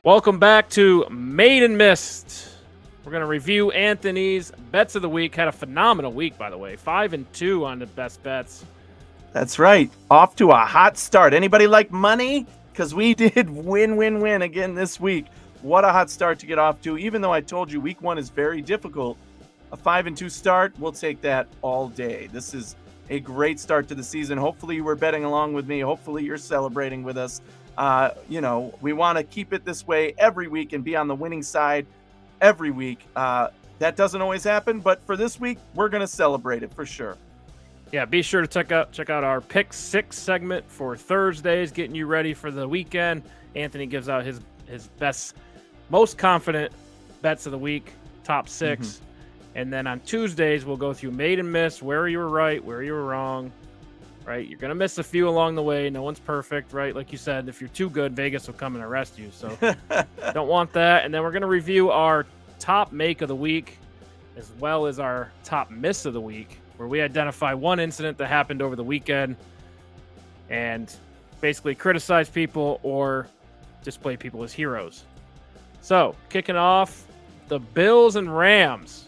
Welcome back to Made and Missed. We're going to review Anthony's bets of the week. Had a phenomenal week, by the way. 5-2 on the best bets. That's right. Off to a hot start. Anybody like money? Because we did win again this week. What a hot start to get off to. Even though I told you week one is very difficult, a 5-2 start, we'll take that all day. This is a great start to the season. Hopefully you were betting along with me. Hopefully you're celebrating with us. We want to keep it this way every week and be on the winning side every week. That doesn't always happen, but for this week, we're going to celebrate it for sure. Yeah, be sure to check out our Pick 6 segment for Thursdays, getting you ready for the weekend. Anthony gives out his best, most confident bets of the week, top 6. Mm-hmm. And then on Tuesdays, we'll go through made and miss, where you were right, where you were wrong. Right, you're gonna miss a few along the way. No one's perfect, right? Like you said, if you're too good, Vegas will come and arrest you. So don't want that. And then we're gonna review our top make of the week, as well as our top miss of the week, where we identify one incident that happened over the weekend and basically criticize people or display people as heroes. So kicking off, the Bills and Rams.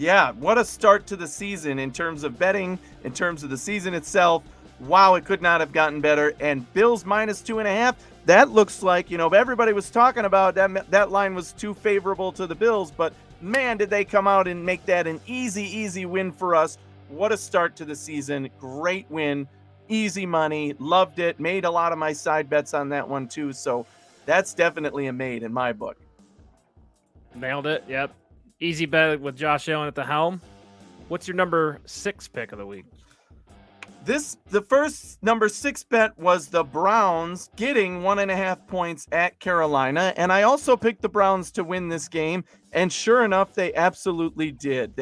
Yeah, what a start to the season in terms of betting, in terms of the season itself. Wow, it could not have gotten better. And Bills minus 2.5, that looks like, everybody was talking about that line was too favorable to the Bills, but man, did they come out and make that an easy win for us. What a start to the season. Great win, easy money, loved it, made a lot of my side bets on that one too. So that's definitely a made in my book. Nailed it, yep. Easy bet with Josh Allen at the helm. What's your number 6 pick of the week? The first number 6 bet was the Browns getting 1.5 points at Carolina. And I also picked the Browns to win this game. And sure enough, they absolutely did.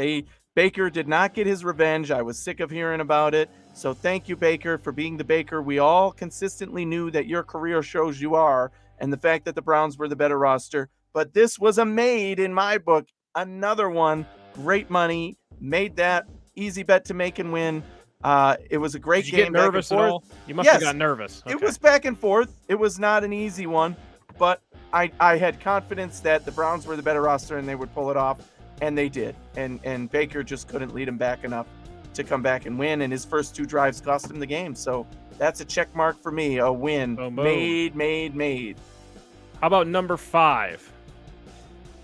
Baker did not get his revenge. I was sick of hearing about it. So thank you, Baker, for being the Baker we all consistently knew that your career shows you are. And the fact that the Browns were the better roster. But this was a made in my book. Another one, great money, made that easy bet to make and win. It was a great game. Did you get nervous at all? You must have gotten nervous. Okay. It was back and forth. It was not an easy one, but I had confidence that the Browns were the better roster and they would pull it off, and they did. And Baker just couldn't lead him back enough to come back and win, and his first 2 drives cost him the game. So that's a check mark for me, a win. Boom, boom. Made. How about number 5?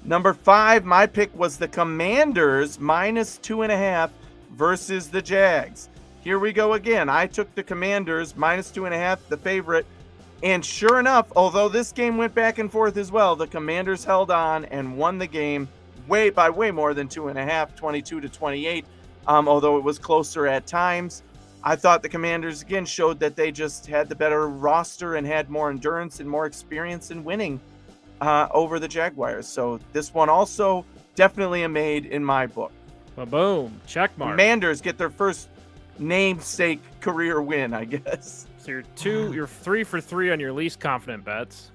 Number 5, my pick was the Commanders minus 2.5 versus the Jags. Here we go again. I took the Commanders minus 2.5, the favorite. And sure enough, although this game went back and forth as well, the Commanders held on and won the game by way more than 2.5, 22-28. Although it was closer at times. I thought the Commanders again showed that they just had the better roster and had more endurance and more experience in winning over the Jaguars. So this one also definitely a made in my book. Boom. Check mark. Commanders get their first namesake career win, I guess. So you're 3 for 3 on your least confident bets.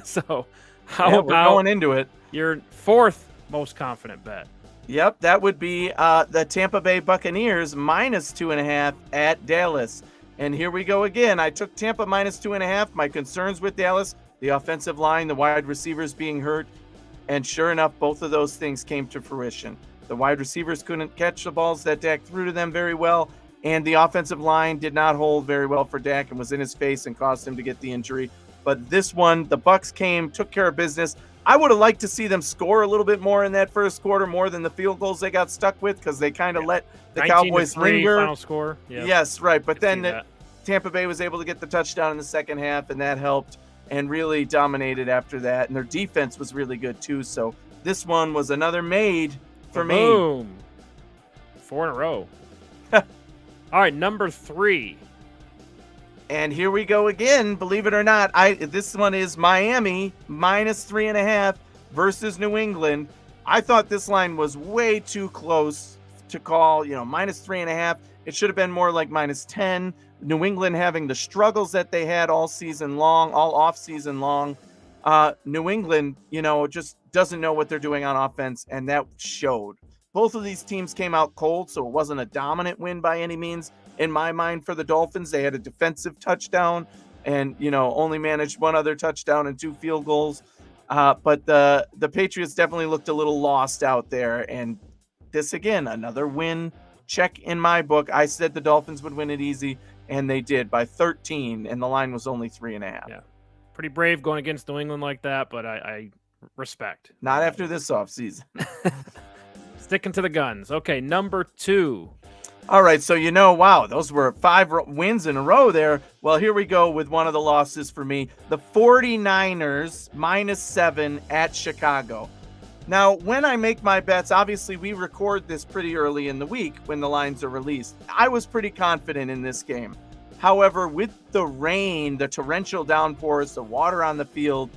So how about we're going into it? Your 4th most confident bet? Yep, that would be the Tampa Bay Buccaneers minus 2.5 at Dallas. And here we go again. I took Tampa minus 2.5. My concerns with Dallas, the offensive line, the wide receivers being hurt. And sure enough, both of those things came to fruition. The wide receivers couldn't catch the balls that Dak threw to them very well. And the offensive line did not hold very well for Dak and was in his face and caused him to get the injury. But this one, the Bucs came, took care of business. I would have liked to see them score a little bit more in that first quarter, more than the field goals they got stuck with, because they kind of let the Cowboys linger. Final score. Yep. Yes, right. But then Tampa Bay was able to get the touchdown in the second half, and that helped and really dominated after that. And their defense was really good too. So this one was another made for me. Boom. 4 in a row. All right, number 3. And here we go again. Believe it or not, this one is Miami minus 3.5 versus New England. I thought this line was way too close to call. Minus 3.5. It should have been more like minus 10. New England having the struggles that they had all season long, all off season long. New England, just doesn't know what they're doing on offense, and that showed. Both of these teams came out cold, so it wasn't a dominant win by any means in my mind for the Dolphins. They had a defensive touchdown, and only managed one other touchdown and 2 field goals. But the Patriots definitely looked a little lost out there. And this, again, another win check in my book. I said the Dolphins would win it easy, and they did by 13, and the line was only 3.5. Yeah, pretty brave going against New England like that, but I respect. Not after this offseason. Sticking to the guns. Okay, number 2. All right, so wow, those were 5 wins in a row there. Well, here we go with one of the losses for me. The 49ers -7 at Chicago. Now, when I make my bets, obviously we record this pretty early in the week when the lines are released. I was pretty confident in this game. However, with the rain, the torrential downpours, the water on the field,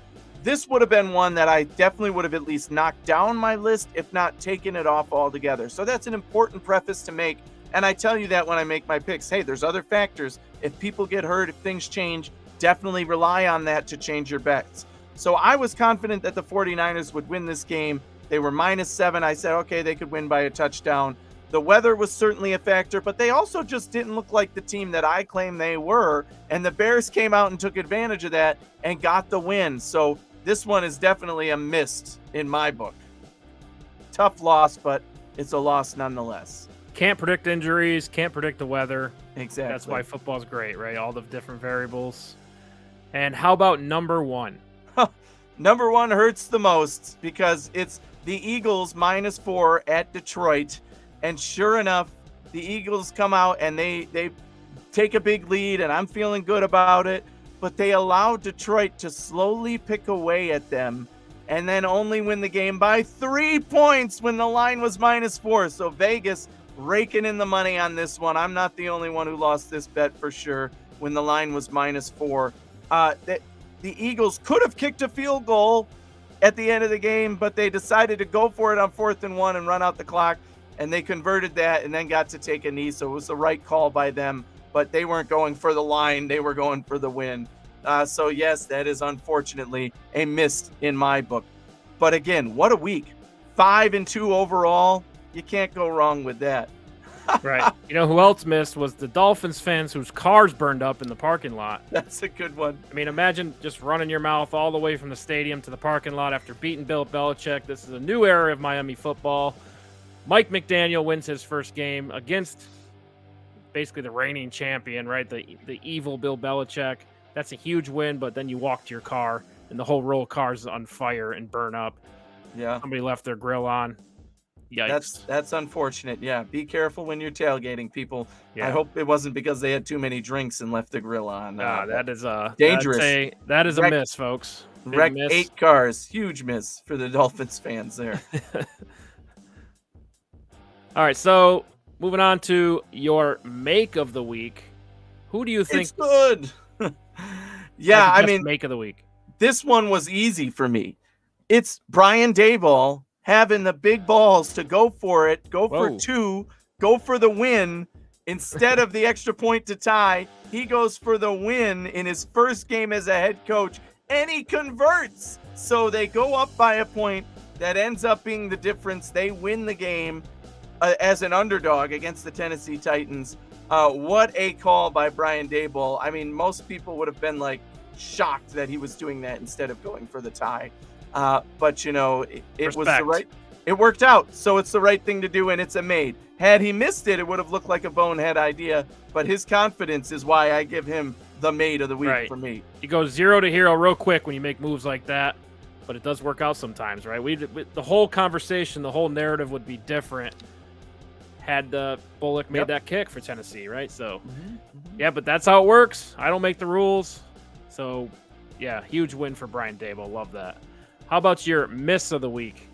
this would have been one that I definitely would have at least knocked down my list, if not taken it off altogether. So that's an important preface to make. And I tell you that when I make my picks. Hey, there's other factors. If people get hurt, if things change, definitely rely on that to change your bets. So I was confident that the 49ers would win this game. They were -7. I said, okay, they could win by a touchdown. The weather was certainly a factor, but they also just didn't look like the team that I claim they were. And the Bears came out and took advantage of that and got the win. So this one is definitely a miss in my book. Tough loss, but it's a loss nonetheless. Can't predict injuries, can't predict the weather. Exactly. That's why football's great, right? All the different variables. And how about number 1? Number 1 hurts the most because it's the Eagles -4 at Detroit. And sure enough, the Eagles come out and they take a big lead, and I'm feeling good about it. But they allowed Detroit to slowly pick away at them and then only win the game by 3 points when the line was -4. So Vegas raking in the money on this one. I'm not the only one who lost this bet for sure when the line was -4. The Eagles could have kicked a field goal at the end of the game, but they decided to go for it on 4th and 1 and run out the clock, and they converted that and then got to take a knee. So it was the right call by them, but they weren't going for the line. They were going for the win. So yes, that is unfortunately a miss in my book. But again, what a week. 5-2 overall. You can't go wrong with that. Right. You know who else missed was the Dolphins fans whose cars burned up in the parking lot. That's a good one. I mean, imagine just running your mouth all the way from the stadium to the parking lot after beating Bill Belichick. This is a new era of Miami football. Mike McDaniel wins his first game against basically the reigning champion, right? The evil Bill Belichick. That's a huge win, but then you walk to your car and the whole row of cars is on fire and burn up. Yeah. Somebody left their grill on. Yikes. That's unfortunate. Yeah, be careful when you're tailgating, people. Yeah. I hope it wasn't because they had too many drinks and left the grill on. That is dangerous. That is a miss, folks. Wrecked 8 cars. Huge miss for the Dolphins fans there. All right, so moving on to your make of the week. Who do you think? It's good. Yeah, I mean, make of the week. This one was easy for me. It's Brian Daboll having the big balls to go for it, for 2, go for the win. Instead of the extra point to tie, he goes for the win in his first game as a head coach, and he converts. So they go up by a point that ends up being the difference. They win the game as an underdog against the Tennessee Titans. What a call by Brian Daboll. I mean, most people would have been shocked that he was doing that instead of going for the tie. But it was it worked out. So it's the right thing to do, and it's a made. Had he missed it, it would have looked like a bonehead idea, but his confidence is why I give him the made of the week for me. You go 0 to hero real quick when you make moves like that, but it does work out sometimes, right? The whole conversation, the whole narrative would be different had Bullock made that kick for Tennessee, right? So, yeah, but that's how it works. I don't make the rules. So, yeah, huge win for Brian Daboll. Love that. How about your miss of the week?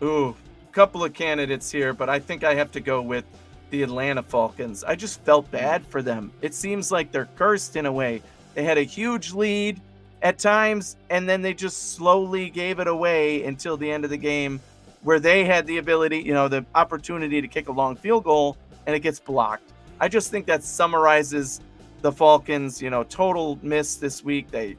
Ooh, couple of candidates here, but I think I have to go with the Atlanta Falcons. I just felt bad for them. It seems like they're cursed in a way. They had a huge lead at times, and then they just slowly gave it away until the end of the game, where they had the ability, the opportunity to kick a long field goal, and it gets blocked. I just think that summarizes the Falcons, total miss this week. They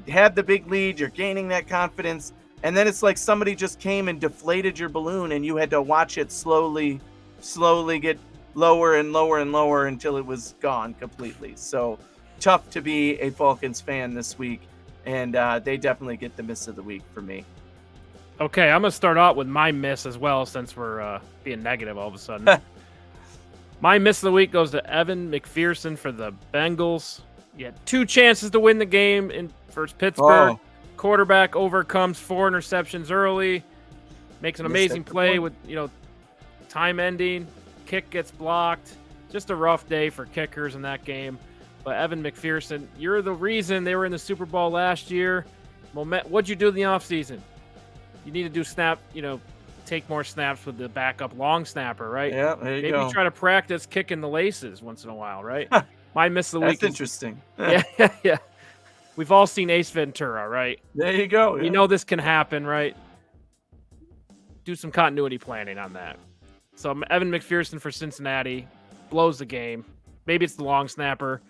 had the big lead, you're gaining that confidence, and then it's like somebody just came and deflated your balloon, and you had to watch it slowly get lower and lower and lower until it was gone completely. So tough to be a Falcons fan this week, and they definitely get the miss of the week for me. Okay, I'm going to start out with my miss as well since we're being negative all of a sudden. My miss of the week goes to Evan McPherson for the Bengals. He had 2 chances to win the game versus Pittsburgh. Oh. Quarterback overcomes 4 interceptions early, makes an amazing play with, time ending. Kick gets blocked. Just a rough day for kickers in that game. But Evan McPherson, you're the reason they were in the Super Bowl last year. What'd you do in the offseason? You need to do take more snaps with the backup long snapper, right? Yeah, there you go. Maybe try to practice kicking the laces once in a while, right? My miss of the week. That's interesting. Yeah. We've all seen Ace Ventura, right? There you go. Yeah. You know this can happen, right? Do some continuity planning on that. So Evan McPherson for Cincinnati blows the game. Maybe it's the long snapper.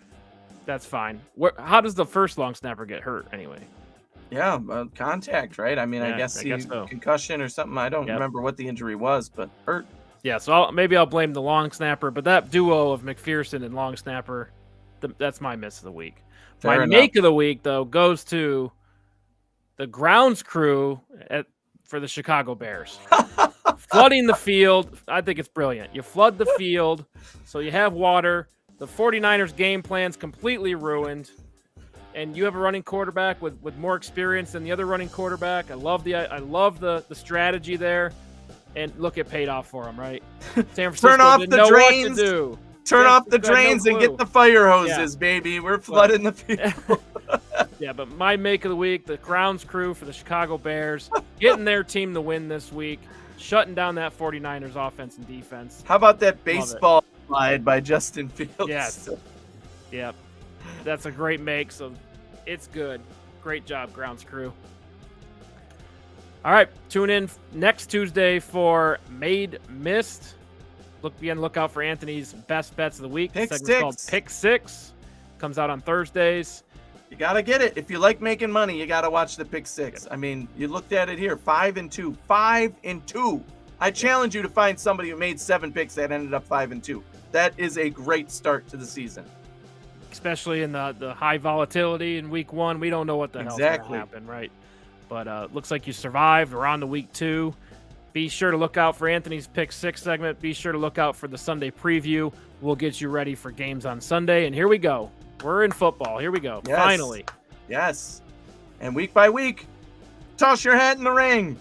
That's fine. How does the first long snapper get hurt anyway? Yeah, contact, right? I mean, Yeah, I guess so. Concussion or something. I don't remember what the injury was, but hurt. Yeah, so maybe I'll blame the long snapper, but that duo of McPherson and long snapper, that's my miss of the week. My make of the week, though, goes to the grounds crew for the Chicago Bears. Flooding the field, I think it's brilliant. You flood the field, so you have water. The 49ers game plan's completely ruined. And you have a running quarterback with more experience than the other running quarterback. I love the strategy there, and look, it paid off for him, right? San Francisco Turn off didn't the know drains. what to do. Turn off the drains and get the fire hoses, baby. We're flooding the field. Yeah, but my make of the week, the grounds crew for the Chicago Bears, getting their team the win this week, shutting down that 49ers offense and defense. How about that baseball slide by Justin Fields? Yes. Yep. That's a great make, so it's good. Great job, grounds crew. All right, tune in next Tuesday for Made Missed. Look out for Anthony's best bets of the week. Pick Segment's Six. called Pick Six. Comes out on Thursdays. You got to get it. If you like making money, you got to watch the Pick Six. I mean, you looked at it here, 5-2. 5-2. I challenge you to find somebody who made 7 picks that ended up 5-2. That is a great start to the season. Especially in the high volatility in week 1. We don't know what the hell's going to happen, right? But looks like you survived. We're on to week 2. Be sure to look out for Anthony's Pick 6 segment. Be sure to look out for the Sunday preview. We'll get you ready for games on Sunday. And here we go. We're in football. Here we go. Yes. Finally. Yes. And week by week, toss your hat in the ring.